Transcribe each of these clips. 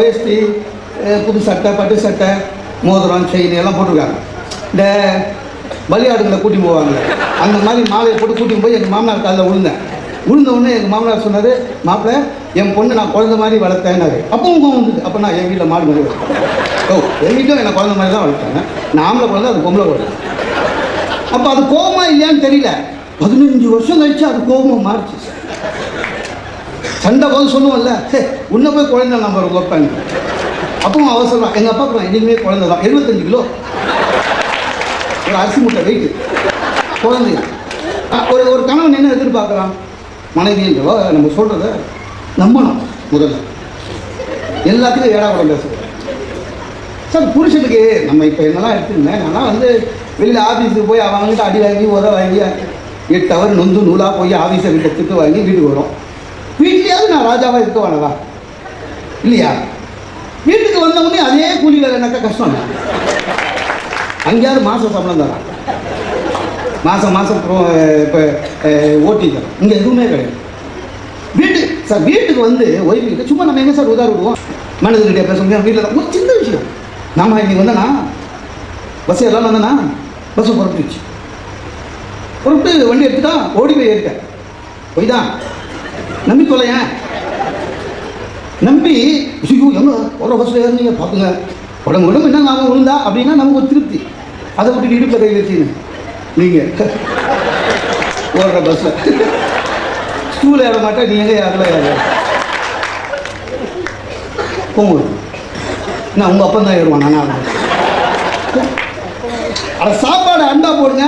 வேஷ்டி, புது சட்டை, பட்டு சட்டை, மோதிரம், செயின் எல்லாம் போட்டிருக்காங்க. இந்த பலியாடுங்களை கூட்டி போவாங்க, அந்த மாதிரி மாலையை போட்டு கூட்டின்னு போய் எங்கள் மாமனார் காலில் விழுந்த உடனே எங்கள் மாமனார் சொன்னார், மாப்பிள்ளை என் பொண்ணு நான் குழந்த மாதிரி வளர்த்தேன்னாரு. அப்பவும் வந்தது. அப்போ நான் என் வீட்டில் மாடு மாதிரி என் வீட்டில் என்னை குழந்த மாதிரி தான் வளர்த்தாங்க. நான் ஆம்பளை குழந்தை, அது பொம்பளை குழந்தை. அப்போ அது கோபமா இல்லையான்னு தெரியல. 15 வருஷம் கழிச்சு அது கோபமாக மாறிச்சு. சண்டை போது சொல்லுவோம்ல, உன்னை போய் குழந்தை நம்பர் வைப்பாங்க. அப்பவும் அவ சொல்கிறான், எங்கள் அப்பா இனிமே குழந்தை தான், 75 கிலோ ஒரு அரிசி மூட்டை வெயிட்டு குழந்தை. ஒரு கணவன் என்ன எதிர்பார்க்குறான்? மனைவின்றவோ நம்ம சொல்கிறத நம்பணும். முதல்ல எல்லாத்துக்கும் ஏடா கூட பேசுகிறோம் சார். புருஷனுக்கு நம்ம இப்போ என்னெல்லாம் எடுத்துருந்தேன், நான்லாம் வெளியில் ஆஃபீஸுக்கு போய் அவங்ககிட்ட அடி வாங்கி உர வாங்கி 8 ஹவர் நொந்து நூலாக போய் ஆஃபீஸை கிட்ட திட்டு வாங்கி வீட்டுக்கு வரும். வீட்லேயாவது நான் ராஜாவாக இருக்க வேணவா இல்லையா? வீட்டுக்கு வந்தவொடனே அதே கூலி வேலைனாக்கா கஷ்டம். அங்கேயாவது மாதம் சம்பளம் தரான், மாதம் இப்போ ஓட்டி தரோம். இங்கே எதுவுமே கிடையாது. வீட்டுக்கு ஒய்ஃபுக்கிட்ட சும்மா நம்ம எங்கே சார் உதார விடுவோம், மேனேஜர்கிட்ட பேச முடியாது. வீட்டில் தான் ஒரு சின்ன விஷயம். நம்ம இன்னைக்கு வந்தேன்னா பஸ் எல்லாம் வந்தேன்னா பஸ்ஸை புறப்பட்டுச்சு. புறப்பட்டு வண்டி எடுத்துட்டா ஓடி போய் ஏறிட்டேன். போய் தான் நம்பி தொலையேன். நம்பி ஐயோ எங்கே ஒரு பஸ்ஸில் ஏறினீங்க பார்த்துங்க, உடம்பு என்ன நாம விழுந்தா அப்படின்னா நமக்கு ஒரு திருப்தி. அதை விட்டுட்டு இடுப்பில் கை வச்சுன்னு நீங்கள் ஓடுற பஸ்ஸில் ஸ்கூலில் ஏற மாட்டேன், நீங்கள் அதில் ஏற போகும்போது என்ன உங்கள் அப்பா தான் ஏறுவான். நானா அதை சாப்பாடு அண்டா போடுங்க,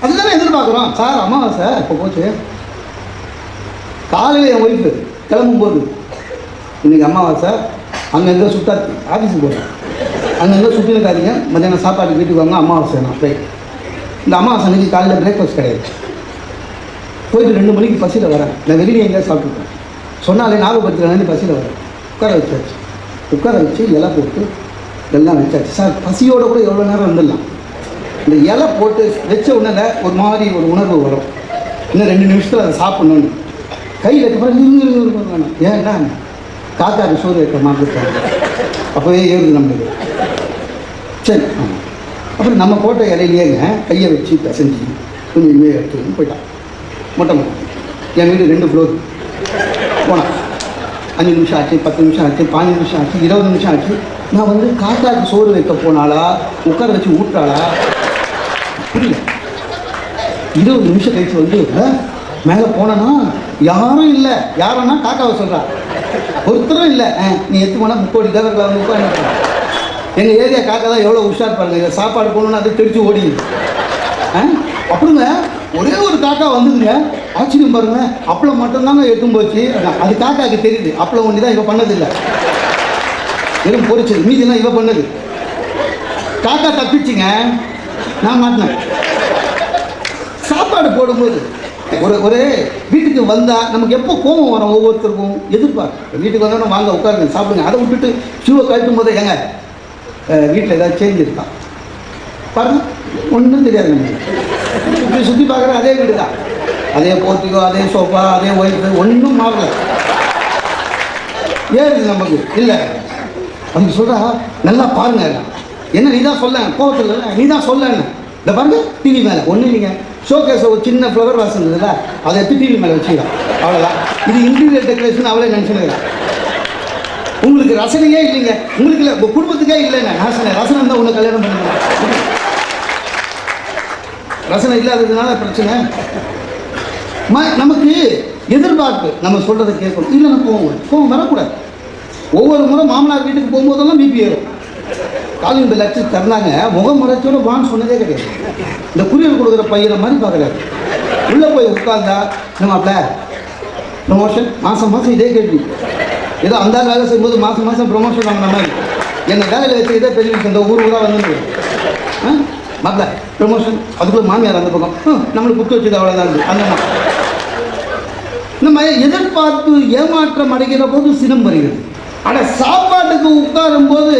அதுதானே எதிர்பார்க்குறோம். சார் அமாவாசை இப்போ போச்சு, காலையில் என் ஒய்ஃபு கிளம்பும்போது இன்றைக்கி அமாவாசை, அங்கங்கே சுத்தாச்சு ஆஃபீஸுக்கு போகிறேன், அங்கங்கே சுற்றி இருக்காதீங்க, மத்தியானம் சாப்பாடு வீட்டுக்கு வாங்க, அமாவாசை நான் போய் இந்த அமாவாசை அன்றைக்கி காலையில் பிரேக்ஃபாஸ்ட் கிடையாது. போயிட்டு 2 மணிக்கு பசியில் வரேன். நான் வெளியே எங்கேயாவது சாப்பிட்டுருக்கேன் சொன்னாலே ஞாபகப்படுத்துகிறேன். பசியில் வரேன், உட்கார வச்சு இலை போட்டு எல்லாம் வச்சாச்சு. சார் பசியோடு கூட எவ்வளோ நேரம் வந்துடலாம். இந்த இலை போட்டு வச்ச உடனே ஒரு மாதிரி ஒரு உணர்வு வரும், இன்னும் 2 நிமிஷத்தில் அதை சாப்பிட்ணுன்னு. கையில் வேணும். ஏன்னா காக்காக்கு சோறு வைக்க மாட்டிருக்காங்க, அப்போவே ஏறுது நம்மளுக்கு. சரி, அப்புறம் நம்ம போட்ட இலையிலேங்க கையை வச்சு பிசைஞ்சு கொஞ்சம் இனிமேல் எடுத்துன்னு போயிட்டான். மொட்டை என் வீடு 2 ஃப்ளோர். போனான் 5 நிமிஷம் ஆச்சு, 10 நிமிஷம் ஆச்சு, 15 நிமிஷம் ஆச்சு, 20 நிமிஷம் ஆச்சு. நான் காக்காக்கு சோறு வைக்க போனாலா உட்கார வச்சு ஊட்டுறாளா புரியல. 20 நிமிஷம் கழிச்சு மேலே போனேன்னா யாரும் இல்லை. யாருன்னா காக்காவை சொல்கிறா, ஒருத்தரும் இல்லை. நீ எத்து போனால் 30 கோடி தேவர்களை உட்காந்து. எங்கள் ஏரியா காக்கா தான் எவ்வளோ உஷார் பாருங்க. சாப்பாடு போகணுன்னு அது தெரிச்சு ஓடிடுது. அப்படிங்க ஒரே ஒரு காக்கா வந்துதுங்க, ஆச்சரியம் பாருங்க. அப்பளம் மட்டும்தாங்க எட்டும் போச்சு. அது காக்காவுக்கு தெரியுது அப்பளம் ஒண்டி தான் இவ பண்ணதில்லை, வெறும் பொறிச்சது, மீதிலாம் இவ பண்ணது. காக்கா தப்பிச்சுங்க, நான் மாட்டினேன். சாப்பாடு போடும்போது ஒரு வீட்டுக்கு வந்தால் நமக்கு எப்போ கோபம் வரும்? ஒவ்வொருத்தருக்கும் எதிர்பார்ப்பு. வீட்டுக்கு வந்தாலும் வாங்க உட்காருங்க சாப்பிடுங்க. அதை விட்டுட்டு ஷூவை கழட்டும் போது ஏங்க வீட்டில் ஏதாவது சேஞ்ச் இருக்கா பாருங்க, ஒன்றும் தெரியாது. நம்ம சுற்றி பார்க்குற அதே வீடு தான், அதே போர்த்திகோ, அதே சோஃபா, அதே ஒய்ஃபு, ஒன்றும் மாறல. ஏறுது நமக்கு இல்லை. அவங்க சொல்கிறா நல்லா பாருங்க, என்ன நீ தான் சொல்ல, கோவத்தில் இல்லை நீ தான் சொல்ல. இந்த பாருங்க டிவி மேலே ஒன்றும் இல்லைங்க, ஷோகேஸை ஒரு சின்ன ஃப்ளவர் வாஸ் இருந்ததுல அதை எடுத்து டிவி மேலே வச்சுக்கலாம், அவ்வளோதான். இது இன்டீரியர் டெக்கரேஷன் அவளே நினச்சினுக்கிறேன். உங்களுக்கு ரசனையே இல்லைங்க, உங்களுக்கு இல்லை, உங்கள் குடும்பத்துக்கே இல்லைங்க ரசனை தான் உன்னை கல்யாணம் பண்ணுங்க. ரசனை இல்லாததுனால பிரச்சனை. நமக்கு எதிர்பார்ப்பு, நம்ம சொல்கிறத கேட்கணும். இல்லைன்னா கோவம் வரக்கூடாது. ஒவ்வொரு முறை மாமனார் வீட்டுக்கு போகும்போதெல்லாம் பிபி ஏறும். காலையில் இந்த லட்சம் தந்தாங்க, முகம் முறைச்சோட வான்னு சொன்னதே கிடையாது. இந்த குரியல் கொடுக்குற பையனை மாதிரி பார்க்குறாரு. உள்ளே போய் உட்கார்ந்தா நம்மள ப்ரொமோஷன் மாதம் இதே கேள்வி. ஏதோ அந்த வேலை செய்யும்போது மாதம் ப்ரொமோஷன் வாங்கின மாதிரி என்னை வேலையில் வச்சு இதே பெரிய விஷயம். இந்த ஊராக வந்து மாப்பிள்ள ப்ரொமோஷன், அதுக்குள்ளே மாமியார் அந்த பக்கம் நம்மளுக்கு குத்து வச்சது அவ்வளோதான். அந்த மாதிரி நம்ம எதிர்பார்த்து ஏமாற்றம் அடைகிற போது சினம் வருகிறது. ஆனால் சாப்பாட்டுக்கு உட்காரும் போது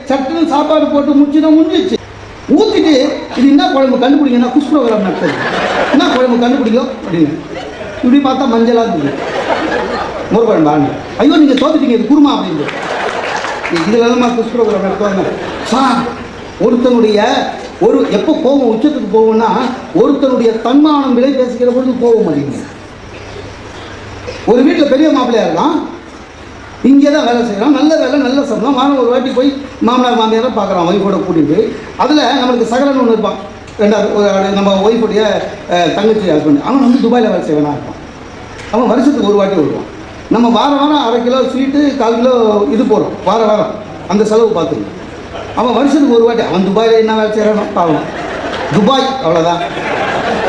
சட்டுன்னு சாப்பாடு போட்டு முடிஞ்சிச்சு. ஊற்றிட்டு இது என்ன குழம்பு கண்டுபிடிங்கன்னா குஷ்புரோகிராம் நடத்தது. என்ன குழம்பு கண்டுபிடிக்கும் அப்படின்னு இப்படி பார்த்தா மஞ்சளாக இருக்குது. மோர் குழம்பு. ஐயோ நீங்கள் தோத்துட்டீங்க, இது குருமா அப்படின்னு. இதில் நம்ம குஸ் ப்ரோக்ராம் எடுத்துவாங்க சார். ஒருத்தனுடைய எப்போ கோபம் உச்சத்துக்கு போகும்னா ஒருத்தனுடைய தன்மானம் விலை பேசிக்கிற பொழுது கோபம் அதிகம். ஒரு வீட்டில் பெரிய மாப்பிள்ளையாக இருக்கலாம், இங்கே தான் வேலை செய்கிறான், நல்ல வேலை நல்ல சம்பளம், வாரம் ஒரு வாட்டி போய் மாமனார் மாமியாரை பார்க்குறான் ஒய்ஃபோட கூட்டிகிட்டு. அதில் நம்மளுக்கு சகலன்னு ஒன்று இருப்பான், ரெண்டாவது நம்ம ஒய்ஃபுடைய தங்கச்சி ஹஸ்பண்ட், அவன் வந்து துபாயில் வேலை செய்வனா இருப்பான். அவன் வருஷத்துக்கு ஒரு வாட்டி வருவான். நம்ம வாரம் 1/2 கிலோ ஸ்வீட்டு 1/4 கிலோ இது போகிறோம் வாரம் அந்த செலவு பார்த்துக்கணும். அவன் வருஷத்துக்கு ஒரு வாட்டி அவன் துபாயில் என்ன வேலை செய்கிறானோ பாவம், துபாய் அவ்வளோதான்.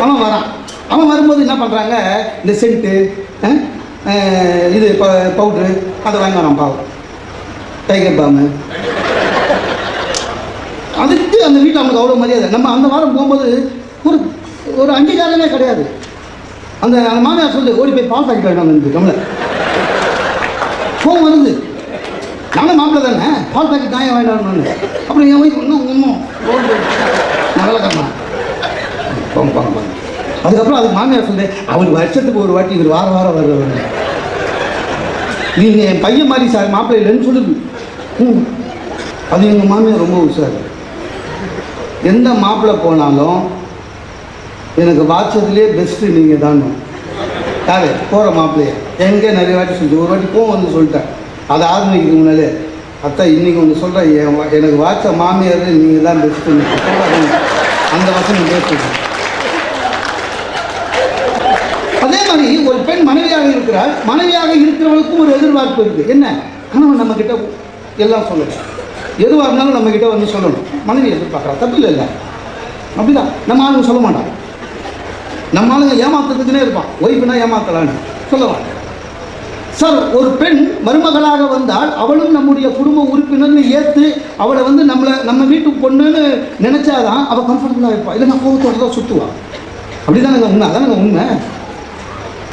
அவன் வரான். அவன் வரும்போது என்ன பண்ணுறாங்க, இந்த சென்ட்டு இது பவுட்ரு அதை வாங்கி வரான் பாவம், டைகர் பாம்பு. அதுக்கு அந்த வீட்டில் அவனுக்கு அவ்வளோ மரியாதை. நம்ம அந்த வாரம் போகும்போது ஒரு அங்கீகாரமே கிடையாது. அந்த மாமியார் சொல்லி ஓடி போய் பால் பாக்கெட் வேண்டாம் கமலை கோவம் வருது. நானும் மாப்பிள்ளை தானே, பால் பாக்கெட் தாயம் வேண்டாம். அப்புறம் என் ஒய்ஃப் இன்னும் நகலக்கம்மா போங்க. அதுக்கப்புறம் அதுக்கு மாமியார் சொல்லு, அவர் வருஷத்துக்கு ஒரு வாட்டி இவர் வாரம் வருவார். நீங்கள் என் பையன் மாதிரி சார் மாப்பிள்ளை இல்லைன்னு சொல்லுது. அது எங்கள் மாமியார் ரொம்ப உஷாரு. எந்த மாப்பிள்ளை போனாலும் எனக்கு வாட்சத்துலேயே பெஸ்ட்டு நீங்கள் தான். யார் போகிற மாப்பிள்ளைய எங்கே நிறைய வாட்டி சொல்லி ஒரு வாட்டி போக வந்து சொல்லிட்டேன். அதை ஆரம்பிக்கிறது முன்னாலே, அத்தை இன்றைக்கி ஒன்று சொல்கிறேன், எனக்கு வாட்ச மாமியார் நீங்கள் தான் பெஸ்ட்டுன்னு அந்த வசனம் பேசுகிறேன். அதே மாதிரி ஒரு பெண் மனைவியாக இருக்கிறாள். மனைவியாக இருக்கிறவளுக்கும் ஒரு எதிர்பார்ப்பு இருக்குது. என்ன, கணவன் நம்மக்கிட்ட எல்லாம் சொல்லணும், எதுவாக இருந்தாலும் நம்மக்கிட்ட வந்து சொல்லணும். மனைவி எதிர்பார்க்குறா, தப்பு இல்லை அப்படிதான். நம்ம ஆளுங்க சொல்ல மாட்டான். நம்ம ஆளுங்க ஏமாத்துறதுக்குன்னே இருப்பான். ஒய்ஃப்னா ஏமாத்தலான்னு சொல்லலாம் சார். ஒரு பெண் மருமகளாக வந்தால் அவளும் நம்முடைய குடும்ப உறுப்பினர்னு ஏற்று அவளை வந்து நம்ம வீட்டுக்கு பொண்ணுன்னு நினச்சாதான் அவள் கம்ஃபர்டபுளாக இருப்பாள். இல்லை நான் கோபத்தோடு தான் சுற்றுவாள். அப்படி தானேங்க உண்மை, அதானங்க உண்மை.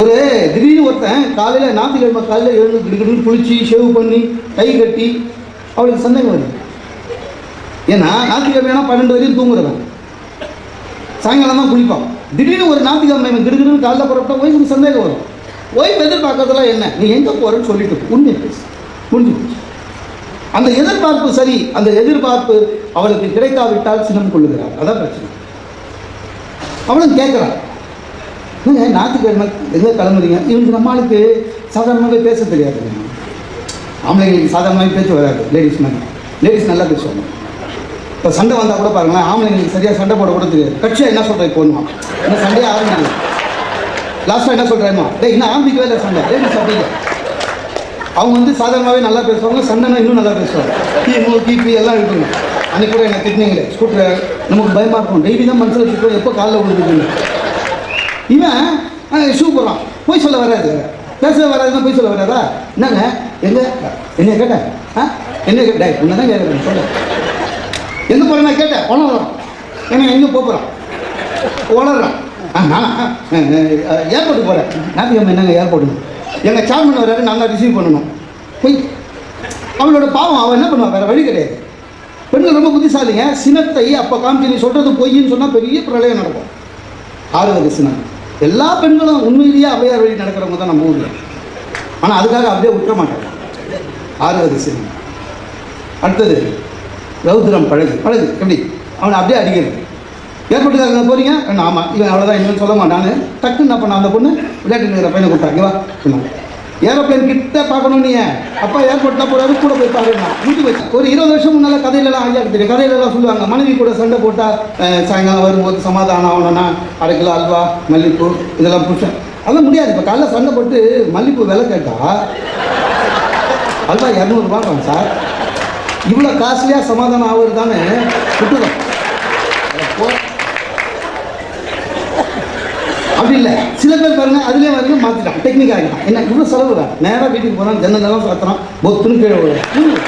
ஒரு திடீர்னு ஒருத்தன் காலையில் ஞாயிற்றுக்கிழமை காலையில் எழுந்து கிடுக்கிடுன்னு குளிச்சு ஷேவ் பண்ணி கை கட்டி அவளுக்கு சந்தேகம் வருது. ஏன்னா ஞாயிற்றுக்கிழமைனா 12 வரையும் தூங்குறவன், சாயங்காலம் தான் குளிப்பான். திடீர்னு ஒரு ஞாயிற்றுக்கிழமை கிடுக்கிடுன்னு காலையில் புறப்பட்டா ஒய்ஃபுக்கு சந்தேகம் வரும். ஒய்ஃப் எதிர்பார்க்கறதுலாம் என்ன, நீ எங்கே போகிறேன்னு சொல்லிட்டு உண்மையை பேசு, முடிஞ்சு போச்சு. அந்த எதிர்பார்ப்பு சரி, அந்த எதிர்பார்ப்பு அவளுக்கு கிடைக்காவிட்டால் சினம் கொள்ளுகிறாள். அதான் பிரச்சனை. அவளும் கேட்குறான், நீங்கள் ஞாயிற்றுக்கிழமை எங்கே கிளம்புறீங்க? இவனுக்கு நம்மளுக்கு சாதாரணமாகவே பேச தெரியாது. ஆம்பளைங்களுக்கு சாதாரணமாகவே பேச்சு வராது. லேடிஸ் நல்லா பேசுவாங்க. இப்போ சண்டை வந்தால் கூட பாருங்களேன், ஆம்பளைங்களுக்கு சரியாக சண்டை போட கூட தெரியாது. கட்சியாக என்ன சொல்கிறேன் போடணும், இன்னும் சண்டையாக ஆரம்பிக்குது. லாஸ்ட்டாக என்ன சொல்கிறேம்மா, இன்னும் ஆரம்பிக்கவே இல்லை சண்டை. லேடிஸ் அப்படி இல்லை, அவங்க வந்து சாதாரணமாகவே நல்லா பேசுவாங்க. சண்டைனா இன்னும் நல்லா பேசுவாங்க. கிபி எல்லாம் இருக்குங்க. அன்றைக்கி கூட என்ன திட்டினீங்களே ஸ்கூட்டர், நமக்கு பயமாக இருக்கும். டெய்லி தான் மனசில் திட்டுவோம், எப்போ காலில் விழுந்துருக்குங்க. இவன் ஷூ போடுறான், போய் சொல்ல வராது, பேச வராதுன்னா போய் சொல்ல வராதா? என்னங்க என்ன கேட்டேன், என்ன கேட்டேன், உன்னை தான் கேட்குறேன், சொல்ல எங்கே போகிறேன் நான் கேட்டேன். வளர்றான், ஏன்னா எங்கே போகிறான், வளர்றான். நான் ஏர்போர்ட்டுக்கு போகிறேன். ஞாயிற்றுக்கிழமை என்னங்க ஏர்போர்ட்டுங்க, எங்கள் சேர்மன் வராது, நான் தான் ரிசீவ் பண்ணணும். போய் அவளோட பாவம், அவன் என்ன பண்ணுவான், வேறு வழி கிடையாது. பெண்கள் ரொம்ப புத்திசாலிங்க. சினத்தை அப்போ காமிச்சு நீ சொல்கிறது பொய்ன்னு சொன்னால் பெரிய பிரளயம் நடக்கும். 6 வகை சினம். எல்லா பெண்களும் உண்மையிலேயே அவையார் வழி நடக்கிறவங்க தான் நம்ம ஊரில். ஆனால் அதுக்காக அப்படியே விட்டுற மாட்டாங்க. 6 வகை சினம். அடுத்தது ரௌத்ரம், பழகு எப்படி அவனை அப்படியே அடிக்கிறது. ஏற்பட்டுக்காக போகிறீங்க, ஆமாம் இவன் அவ்வளோதான், இன்னும் சொல்ல மாட்டான்னு டக்குன்னு என்ன பண்ண, அந்த பொண்ணு விளையாட்டு இருக்கிற பையனை கொடுத்தாங்க, வா சொன்னாங்க. ஏரோப்ளைன் கிட்ட பார்க்கணும். நீ அப்பா ஏர்போர்ட்லாம் போகிறாரு, கூட போய் பாருன்னா வீட்டுக்கு வச்சு. ஒரு 20 வருஷம் முன்னால் கதையிலலாம் ஐயா தெரியும். கதையிலலாம் சொல்லுவாங்க, மனைவி கூட சண்டை போட்டால் சாயங்காலம் வரும்போது சமாதானம் ஆகணும்னா 1/2 கிலோ அல்வா, மல்லிப்பூ இதெல்லாம் புருஷன். அதெல்லாம் முடியாது. இப்போ காலைல சண்டை போட்டு மல்லிப்பூ விலை கேட்டால் அல்வா 200 ரூபாங்க சார். இவ்வளோ காஸ்ட்லியாக சமாதானம் ஆகுறது தானே விட்டுதான். அப்படி இல்லை, சில பேர் பாருங்க அதுலேயே வரைக்கும் மாற்றிட்டான், டெக்னிக் ஆகிட்டான். என்ன இவ்வளோ செலவு தான், நேராக வீட்டுக்கு போனால் ஜன்னலெல்லாம் சாத்திரம், பொத்துன்னு கீழே விழும்.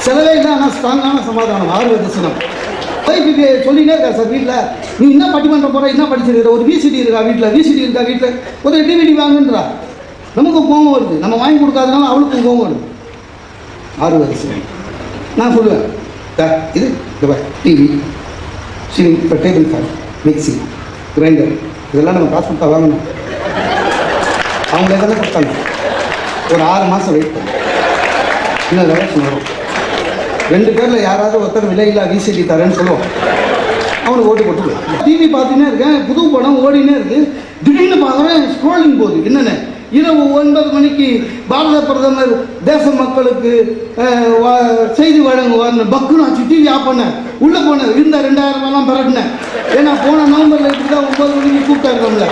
செலவே இல்லை, ஆனால் ஸ்ட்ராங்கான சமாதானம். 6 வகை சினம். ஒய்ஃபுக்கு சொல்லினே இருக்கா சார் வீட்டில், நீ என்ன பட்டிமன்றம் போகிற, என்ன படிச்சிருக்கிற, ஒரு விசிடி இருக்கா வீட்டில், ஒரு டிவிடி வாங்குன்றா. நமக்கும் கோவம் வருது, நம்ம வாங்கி கொடுக்காதனால அவளுக்கும் கோவம் வருது. 6 வகை சினம். நான் சொல்லுவேன், இது டிவி, சீலிங், இப்போ டேபிள் ஃபேன், மிக்சி, கிரைண்டர், இதெல்லாம் நம்ம காசு கொடுத்தா வாங்கணும். அவங்க எதெல்லாம் கொடுத்தாங்க. ஒரு 6 மாதம் வெயிட் பண்ணி இன்னும் வரும். 2 பேரில் யாராவது ஒருத்தர் விலையில்லா விசிடி தரேன்னு சொல்லுவோம், அவனுக்கு ஓட்டு போட்டு. டிவி பார்த்துன்னே இருக்கேன், புது படம் ஓடினே இருக்கு. திடீர்னு பார்க்குறேன் ஸ்க்ரோலிங் போகுது. என்னென்ன இரவு 9 மணிக்கு பாரத பிரதமர் தேச மக்களுக்கு செய்தி வழங்குவார்னு பக்குன்னு ஆச்சு. டிவி ஆஃப் பண்ணேன், உள்ளே போனேன், இருந்த 2000 ரூபாய்லாம் பரட்டினேன். ஏன்னா போன நவம்பரில் இப்படி தான் 9 மணிக்கு கூப்பிட்டாருக்கோம்ல.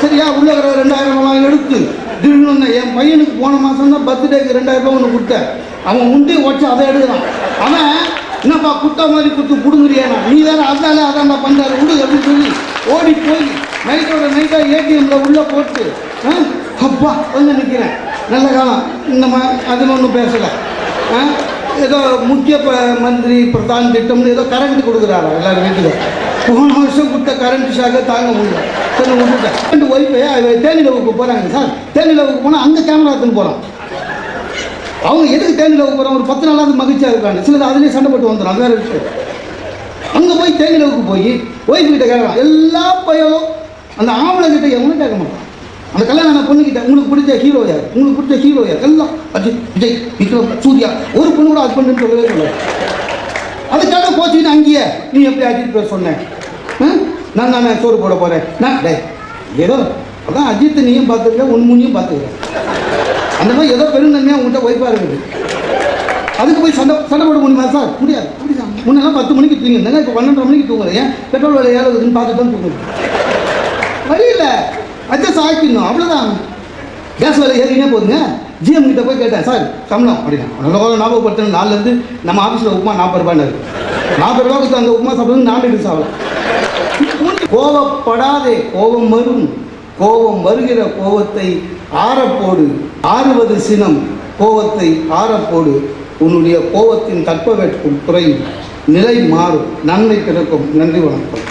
சரியா, உள்ள 2000 ரூபாய் எடுத்து திடீர்னு என் பையனுக்கு போன மாதம் தான் பர்த்டேக்கு 2000 ரூபாய் ஒன்று கொடுத்தேன். அவன் உண்டே வச்சு அதை எடுக்கிறான். அவன் என்னப்பா குட்டா மாதிரி குத்து பிடுங்குறியானா, நீ வேறு அதால அதான் பண்ணுறாரு விடு அப்படின்னு சொல்லி ஓடி போய் நைட்டோட நைட்டாக ஏடிஎம்மில் உள்ளே போட்டு அப்பா வந்து நிற்கிறேன். நல்ல காலம் இந்த அதில் ஒன்றும் பேசலை. ஏதோ முக்கிய மந்திரி பிரதான் திட்டம்னு ஏதோ கரண்ட் கொடுக்குறாரா எல்லாரும் வீட்டுக்கு. போன வருஷம் கொடுத்த கரண்ட் ஷாக்கை தாங்க முடியல. சரி விட்டுட்டேன். 2 ஒய்ஃபை தேனிலவுக்கு போகிறாங்க சார். தேனிலவுக்கு போனால் அங்கே கேமரா எடுத்துன்னு போகிறான். அவங்க எதுக்கு தேனிலவுக்கு போகிறான், ஒரு 10 நாளாவது மகிழ்ச்சியாக இருக்காங்க. சிலது அதுலேயே சண்டை போட்டு வந்துடும், அது வேறு விஷயம். அங்கே போய் தேனிலவுக்கு போய் ஒய்ஃபு கிட்ட கேட்கலாம். எல்லா பையனும் அந்த ஆம்பளை கிட்ட எவனும் கேட்க மாட்டான். அந்த கல்யாணம் பொண்ணுக்கிட்ட உங்களுக்கு பிடிச்ச ஹீரோ யார், உங்களுக்கு பிடிச்ச ஹீரோ யார், எல்லாம் அஜித், விஜய், விக்ரம், சூர்யா, ஒரு பொண்ணு கூட ஹஸ்பண்டுன்னு சொல்லவே சொல்லுவேன். அதுக்காக போச்சுன்னு அங்கேயே நீ எப்படி அஜித் பேர் சொன்னேன், நான் தானே சோறு போட போகிறேன், நான் டே ஏதோ அதான் அஜித் நீயும் பார்த்துருக்க, உன் முன்னையும் பார்த்துக்கிறேன். அந்த மாதிரி ஏதோ பெருந்தன்மையாக உங்கள்கிட்ட ஒய்ஃபாக இருக்குது. அதுக்கு போய் சண்டை போட முடியுமா சார்? முடியாது. முன்னெல்லாம் 10 மணிக்கு தூங்கிருந்தாங்க, இப்போ 12:30 மணிக்கு தூங்குறேன். ஏன் பெட்ரோல் விலை ஏறுதுன்னு பார்த்துட்டு தான் தூங்குறேன். வழி இல்லை, அட்ஜஸ்ட் ஆகிக்கணும், அவ்வளோதான். கேஸ் விலை ஏறினே போதுங்க. ஜிஎம் கிட்ட போய் கேட்டேன், சார் சம்பளம் அப்படின்னா நல்ல ஞாபகப்படுத்தணும். 4லேருந்து நம்ம ஆஃபீஸில் உப்புமா 40 ரூபான்னு இருக்குது. 40 ரூபாய்க்கு அந்த உப்புமா சாப்பிடுறது 4 இட்லி சாப்பிடலாம். கோவப்படாதே, கோபம் வரும். கோபம் வருகிற கோபத்தை ஆறப்போடு, ஆறுவது சினம், கோபத்தை ஆறப்போடு. உன்னுடைய கோபத்தின் தட்பவெட்பம் குறையும், நிலை மாறும், நன்மை பிறக்கும். நன்றி, வணக்கம்.